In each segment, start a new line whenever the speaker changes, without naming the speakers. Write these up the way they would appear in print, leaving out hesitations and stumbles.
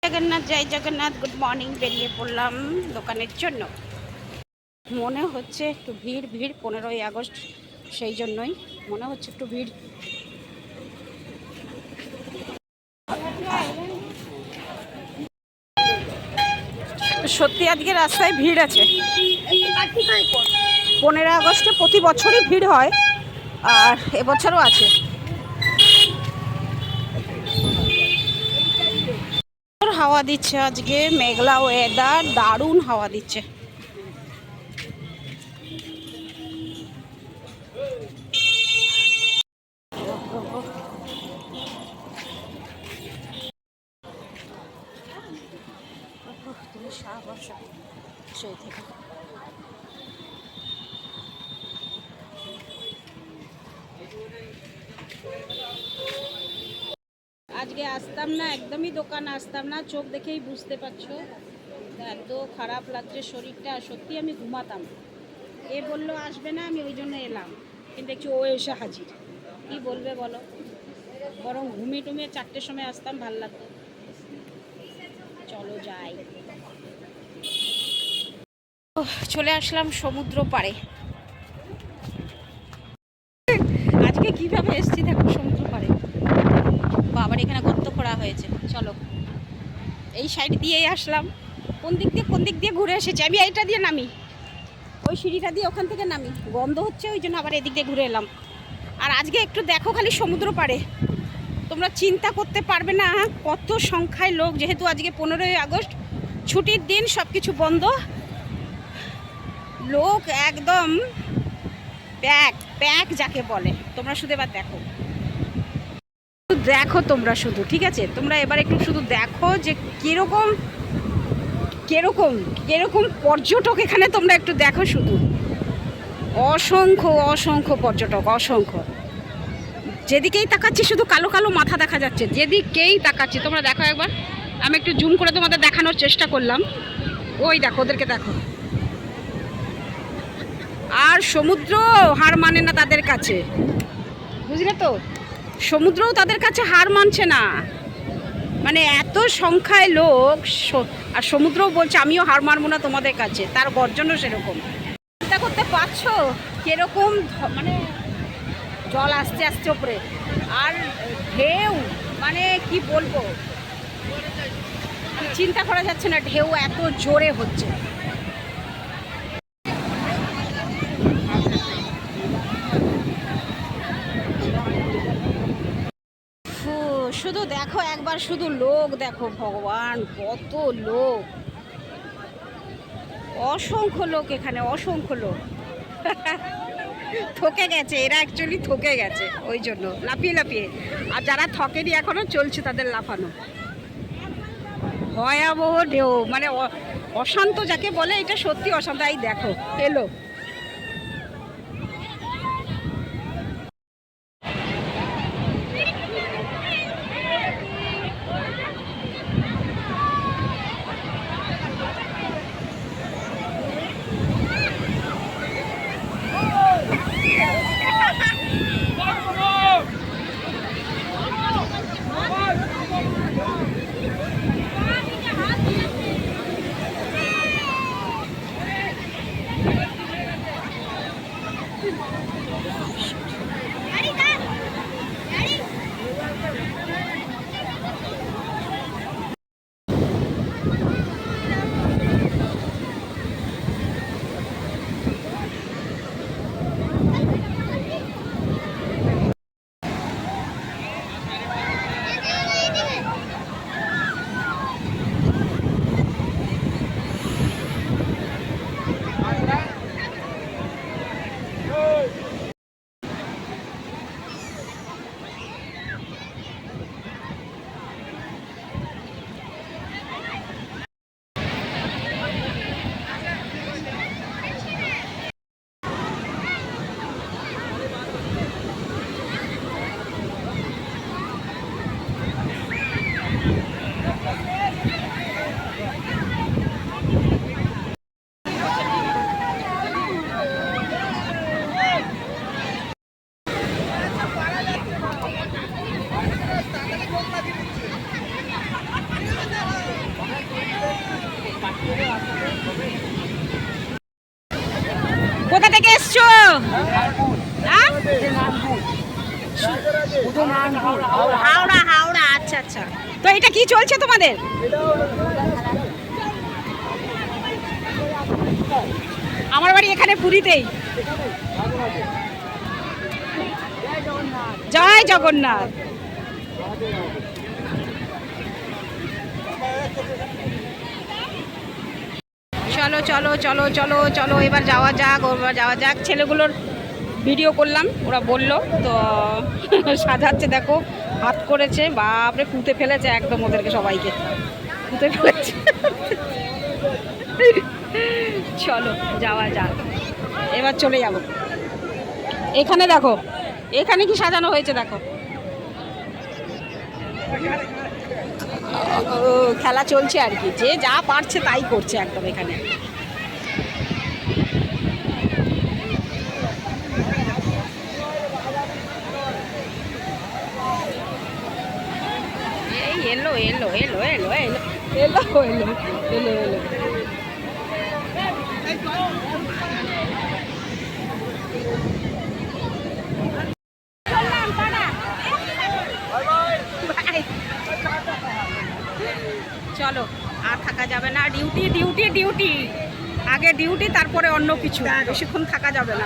জগন্নাথ, জয় Jagannath. Good morning. বেরিয়ে পড়লাম দোকানের জন্য। মনে হচ্ছে একটু ভিড় 15ই আগস্ট, সেই জন্যই মনে হচ্ছে একটু ভিড়। সত্যি আজকে রাস্তায় ভিড় আছে। 15 আগস্টে প্রতি বছরই ভিড় হয়, আর এবছরও আছে। হাওয়া দিচ্ছে আজকে, মেঘলা ওয়েদার, দারুণ হাওয়া দিচ্ছে। সেই থেকে আজকে আসতাম না, একদমই দোকান আসতাম না। চোখ দেখেই বুঝতে পারছো এত খারাপ লাগছে শরীরটা। সত্যি আমি ঘুমাতাম, এ বললো আসবে না, আমি ওই জন্য এলাম। কিন্তু দেখছি ও এসে হাজির। কি বলবে বলো? বরং ঘুমিয়ে টুমিয়ে 4টের সময় আসতাম, ভাল লাগতো। চলো যাই। চলে আসলাম সমুদ্র পাড়ে। আজকে কিভাবে এসছি দেখো সমুদ্র পাড়ে। বাবার এখানে গর্ত করা হয়েছে। চলো, এই সাইড দিয়েই আসলাম। কোন দিক দিয়ে ঘুরে এসেছি আমি। এইটা দিয়ে নামি, ওই সিঁড়িটা দিয়ে ওখান থেকে নামি। বন্ধ হচ্ছে, ওই জন্য আবার এদিক দিয়ে ঘুরে এলাম। আর আজকে একটু দেখো খালি সমুদ্র পাড়ে, তোমরা চিন্তা করতে পারবে না কত সংখ্যায় লোক। যেহেতু আজকে 15ই আগস্ট, ছুটির দিন, সব কিছু বন্ধ। লোক একদম প্যাক প্যাক যাকে বলে। তোমরা শুধু এবার দেখো, তোমরা শুধু, ঠিক আছে? তোমরা এবার একটু শুধু দেখো যে কিরকম কিরকম কিরকম পর্যটক এখানে। তোমরা একটু দেখো শুধু, অসংখ্য পর্যটক, অসংখ্য। যেদিকেই তাকাচ্ছি শুধু কালো কালো মাথা দেখা যাচ্ছে, যেদিকেই তাকাচ্ছি। তোমরা দেখো একবার, আমি একটু জুম করে তোমাদের দেখানোর চেষ্টা করলাম। ওই দেখো, ওদেরকে দেখো। আর সমুদ্র হার মানে না তাদের কাছে, বুঝলে তো? সমুদ্রও তাদের কাছে হার মানছে না। মানে এত সংখ্যায় লোক, আর সমুদ্রও বলছে আমিও হার মানবো না তোমাদের কাছে। তার গর্জনও সেরকম। চিন্তা করতে পারছো কিরকম মানে জল আসতে আসতে ওপরে, আর ঢেউ, মানে কি বলবো, চিন্তা করা যাচ্ছে না। ঢেউ এত জোরে হচ্ছে। শুধু দেখো একবার, শুধু লোক দেখো। ভগবান, কত লোক, অসংখ্য লোক এখানে, অসংখ্য লোক। থকে গেছে এরা, অ্যাকচুয়ালি থকে গেছে, ওই জন্য লাফিয়ে লাফিয়ে। আর যারা থকেনি এখনো চলছে তাদের লাফানো। ভয়াবহ ঢেউ, মানে অশান্ত যাকে বলে, এটা সত্যি অশান্ত। এই দেখো এলো। হ্যাঁ হাওড়া হাওড়া, আচ্ছা আচ্ছা। তো এটা কি চলছে তোমাদের? আমার বাড়ি এখানে পুরীতেই। জয় জগন্নাথ। চলো চলো চলো চলো চলো, এবার যাওয়া যাক। ছেলেগুলোর ভিডিও করলাম, ওরা বললো তো সাজাচ্ছে, দেখো হাত করেছে, বাপরে পুঁতে ফেলেছে একদম, ওদেরকে সবাইকে পুঁতে ফেলেছে। চলো যাওয়া যাক, এবার চলে যাব। এখানে দেখো, এখানে কি সাজানো হয়েছে দেখো, খেলা চলছে আর কি, যে যা পারছে তাই করছে একদম এখানে। এই এলো এলো এলো এলো এলো এলো এলো এলো এলো চলো, আর থাকা যাবে না। ডিউটি ডিউটি ডিউটি, আগে ডিউটি তারপরে অন্য কিছু, বেশিক্ষণ থাকা যাবে না।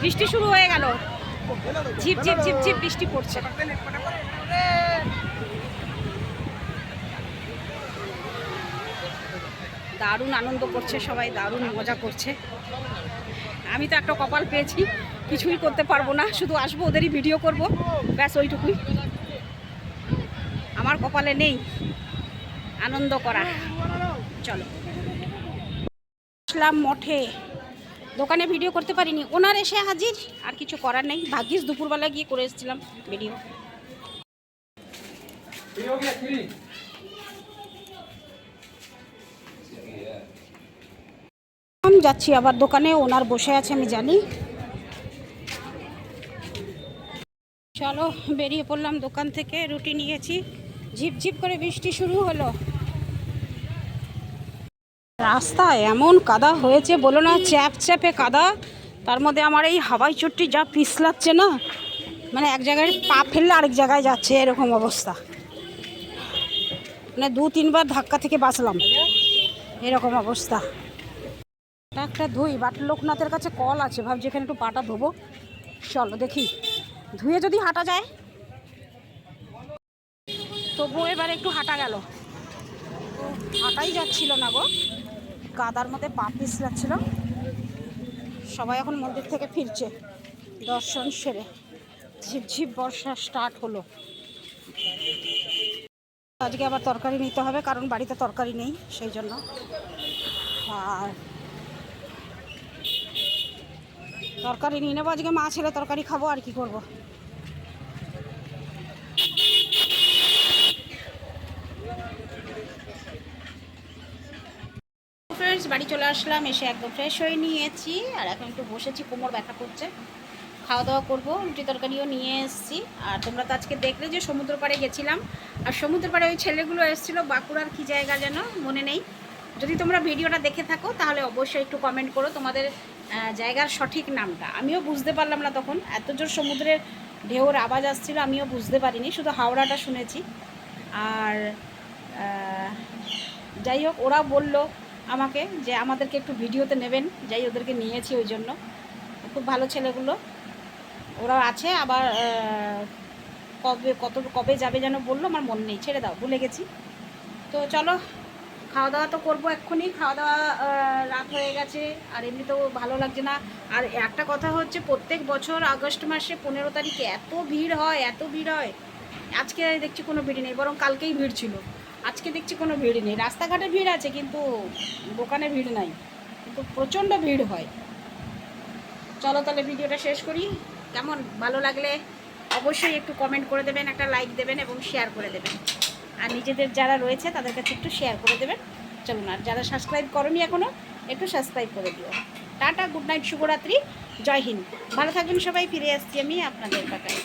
বৃষ্টি শুরু হয়ে গেল, ঝিপ ঝিপ ঝিপ ঝিপ বৃষ্টি পড়ছে। দারুণ আনন্দ করছে সবাই, দারুণ মজা করছে। আমি তো একটা কপাল পেয়েছি, কিছুই করতে পারবো না, শুধু আসবো ওদেরই ভিডিও করব, ব্যাস ওইটুকুই আমার কপালে নেই, আনন্দ করা। চলো, আসলাম মঠে, দোকানে ভিডিও করতে পারিনি, ওনার এসে হাজির, আর কিছু করার নেই। ভাগ্যিস দুপুরবেলা গিয়ে করে এসেছিলাম ভিডিও। যাচ্ছি আবার দোকানে, ওনার বসে আছে আমি জানি। চলো বেরিয়ে পড়লাম দোকান থেকে, রুটি নিয়েছি। ঝিপঝিপ করে বৃষ্টি শুরু হলো। রাস্তায় এমন কাদা হয়েছে বলো না, চ্যাপ চ্যাপে কাদা, তার মধ্যে আমার এই হাওয়াই চট্টি যা পিছলাচ্ছে না, মানে এক জায়গায় পা ফেললে আরেক জায়গায় যাচ্ছে, এরকম অবস্থা। মানে 2-3 বার ধাক্কা থেকে বাঁচলাম, এরকম অবস্থা। একটা ধুই, বাট লোকনাথের কাছে কল আছে, ভাবছি এখানে একটু পাটা ধোবো। চলো দেখি, ধুয়ে যদি হাঁটা যায়। তবুও এবার একটু হাঁটা গেল, হাঁটাই যাচ্ছিল না গো, কাদার মধ্যে পা পিছলাচ্ছিল। সবাই এখন মন্দির থেকে ফিরছে দর্শন সেরে, ঝিপঝিপ বর্ষা স্টার্ট হলো। আজকে আবার তরকারি নিতে হবে, কারণ বাড়িতে তরকারি নেই, সেই জন্য। আর তরকারি নিয়ে নেবো আজকে, মা ছেলে তরকারি খাবো, আর কি করব। ফ্রেন্ডস, বাড়ি চলে আসলাম, এসে একদম ফ্রেশ হয়ে নিয়েছি, আর এখন একটু বসেছি, কোমর ব্যথা করছে। খাওয়া দাওয়া করবো, রুটি তরকারিও নিয়ে এসেছি। আর তোমরা তো আজকে দেখলে যে সমুদ্র পাড়ে গেছিলাম, আর সমুদ্র পাড়ে ওই ছেলেগুলো এসেছিলো, বাঁকুড়ার কি জায়গা যেন মনে নেই। যদি তোমরা ভিডিওটা দেখে থাকো তাহলে অবশ্যই একটু কমেন্ট করো তোমাদের জায়গার সঠিক নামটা। আমিও বুঝতে পারলাম না তখন, এত জোর সমুদ্রের ঢেউর আওয়াজ আসছিলো, আমিও বুঝতে পারিনি, শুধু হাওড়াটা শুনেছি। আর যাই হোক, ওরা বলল আমাকে যে আমাদেরকে একটু ভিডিওতে নেবেন, যাই ওদেরকে নিয়েছি, ওই জন্য। খুব ভালো ছেলেগুলো, ওরা আছে। আবার কবে যাবে যেন বললো, আমার মনে নেই, ছেড়ে দাও, ভুলে গেছি। তো চলো, খাওয়া দাওয়া তো করবো এক্ষুনি, খাওয়া দাওয়া রাত হয়ে গেছে, আর এমনিতেও ভালো লাগছে না। আর একটা কথা হচ্ছে, প্রত্যেক বছর আগস্ট মাসে 15 তারিখে এত ভিড় হয়, এত ভিড় হয়। আজকে দেখছি কোনো ভিড় নেই, বরং কালকেই ভিড় ছিল, আজকে দেখছি কোনো ভিড় নেই। রাস্তাঘাটে ভিড় আছে কিন্তু দোকানে ভিড় নাই, কিন্তু প্রচণ্ড ভিড় হয়। চলো তাহলে ভিডিওটা শেষ করি। কেমন ভালো লাগলে অবশ্যই একটু কমেন্ট করে দেবেন, একটা লাইক দেবেন এবং শেয়ার করে দেবেন। আর নিজেদের যারা রয়েছে তাদের কাছে একটু শেয়ার করে দেবেন। চলুন, আর যারা সাবস্ক্রাইব করোনি এখনও, একটু সাবস্ক্রাইব করে দিও। টাটা, গুড নাইট, শুভরাত্রি, জয় হিন্দ, ভালো থাকবেন সবাই। ফিরে আসছি আমি আপনাদের পাঠায়।